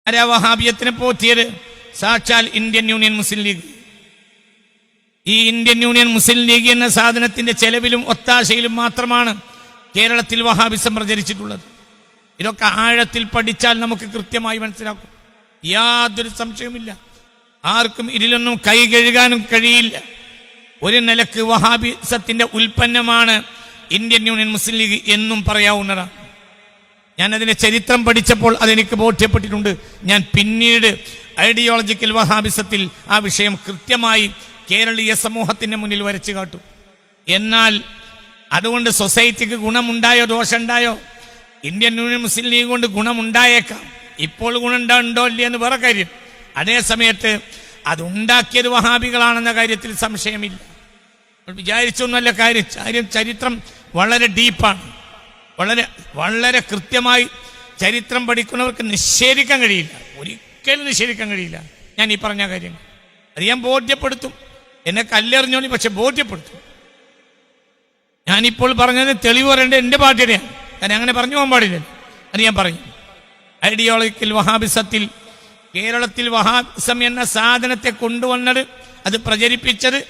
ആരാ വഹാബിയത്തിനെ പോറ്റിയത്? സാക്ഷാൽ Indian union മുസ്ലിം league. ഈ ഇന്ത്യൻ യൂണിയൻ മുസ്ലിം ലീഗ് എന്ന സാധനത്തിന്റെ ചെലവിലും ഒത്താശയിലും മാത്രമാണ് കേരളത്തിൽ വഹാബിസം പ്രചരിച്ചിട്ടുള്ളത്. ഇതൊക്കെ ആഴത്തിൽ പഠിച്ചാൽ നമുക്ക് കൃത്യമായി മനസ്സിലാക്കും. യാതൊരു സംശയവുമില്ല. ആർക്കും ഇതിലൊന്നും കൈ കഴുകാനും കഴിയില്ല. ഒരു നിലക്ക് വഹാബിസത്തിന്റെ ഉൽപ്പന്നമാണ് ഇന്ത്യൻ യൂണിയൻ മുസ്ലിം ലീഗ് എന്നും പറയാവുന്നതാണ്. ഞാനതിന്റെ ചരിത്രം പഠിച്ചപ്പോൾ അതെനിക്ക് ബോധ്യപ്പെട്ടിട്ടുണ്ട്. ഞാൻ പിന്നീട് ഐഡിയോളജിക്കൽ വഹാബിസത്തിൽ ആ വിഷയം കൃത്യമായി കേരളീയ സമൂഹത്തിന്റെ മുന്നിൽ വരച്ചു കാട്ടും. എന്നാൽ അതുകൊണ്ട് സൊസൈറ്റിക്ക് ഗുണമുണ്ടായോ ദോഷമുണ്ടായോ? ഇന്ത്യൻ യൂണിയൻ മുസ്ലിം ലീഗ് കൊണ്ട് ഗുണമുണ്ടായേക്കാം. ഇപ്പോൾ ഗുണമുണ്ടോ ഇല്ല എന്ന് വേറെ കാര്യം. അതേ സമയത്ത് അതുണ്ടാക്കിയത് വഹാബികളാണെന്ന കാര്യത്തിൽ സംശയമില്ല. വിചാരിച്ചൊന്നുമല്ല കാര്യം. ചരിത്രം വളരെ ഡീപ്പാണ്. വളരെ വളരെ കൃത്യമായി ചരിത്രം പഠിക്കുന്നവർക്ക് നിഷേധിക്കാൻ കഴിയില്ല. ഒരിക്കലും നിഷേധിക്കാൻ കഴിയില്ല ഞാൻ ഈ പറഞ്ഞ കാര്യങ്ങൾ. അത് ഞാൻ ബോധ്യപ്പെടുത്തും. എന്നെ കല്ലെറിഞ്ഞോളി, പക്ഷെ ബോധ്യപ്പെടുത്തും. ഞാനിപ്പോൾ പറഞ്ഞത് തെളിവ് പറയേണ്ടത് എൻ്റെ ബാധ്യതയാണ്. ഞാൻ അങ്ങനെ പറഞ്ഞു പോകാൻ പാടില്ല. അത് ഞാൻ പറഞ്ഞു. ഐഡിയോളജിക്കൽ വഹാബിസത്തിൽ കേരളത്തിൽ വഹാബിസം എന്ന സാധനത്തെ കൊണ്ടുവന്നത്, അത് പ്രചരിപ്പിച്ചത്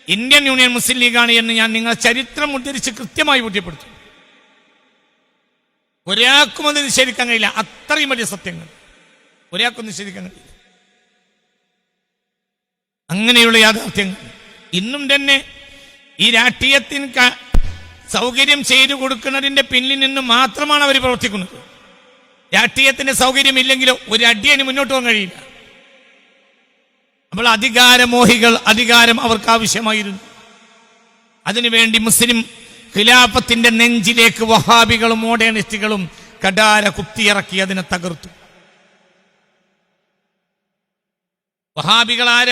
ഇന്ത്യൻ യൂണിയൻ മുസ്ലിം ലീഗാണ് എന്ന് ഞാൻ നിങ്ങളെ ചരിത്രം ഉദ്ധരിച്ച് കൃത്യമായി ബോധ്യപ്പെടുത്തും. ഒരാൾക്കും അത് നിഷേധിക്കാൻ കഴിയില്ല. അത്രയും വലിയ സത്യങ്ങൾ ഒരാൾക്കും നിഷേധിക്കാൻ കഴിയില്ല. അങ്ങനെയുള്ള യാഥാർത്ഥ്യങ്ങൾ ഇന്നും തന്നെ ഈ രാഷ്ട്രീയത്തിന് സൗകര്യം ചെയ്തു കൊടുക്കുന്നതിന്റെ പിന്നിൽ നിന്ന് മാത്രമാണ് അവർ പ്രവർത്തിക്കുന്നത്. രാഷ്ട്രീയത്തിന്റെ സൗകര്യം ഇല്ലെങ്കിലോ ഒരു അടിയന് മുന്നോട്ട് പോകാൻ കഴിയില്ല. അപ്പോൾ അധികാരമോഹികൾ, അധികാരം അവർക്ക് ആവശ്യമായിരുന്നു. അതിനുവേണ്ടി മുസ്ലിം ഖിലാഫത്തിന്റെ നെഞ്ചിലേക്ക് വഹാബികളും മോഡേണിസ്റ്റുകളും കടാര കുത്തിയിറക്കി അതിനെ തകർത്തു. വഹാബികൾ ആരാ?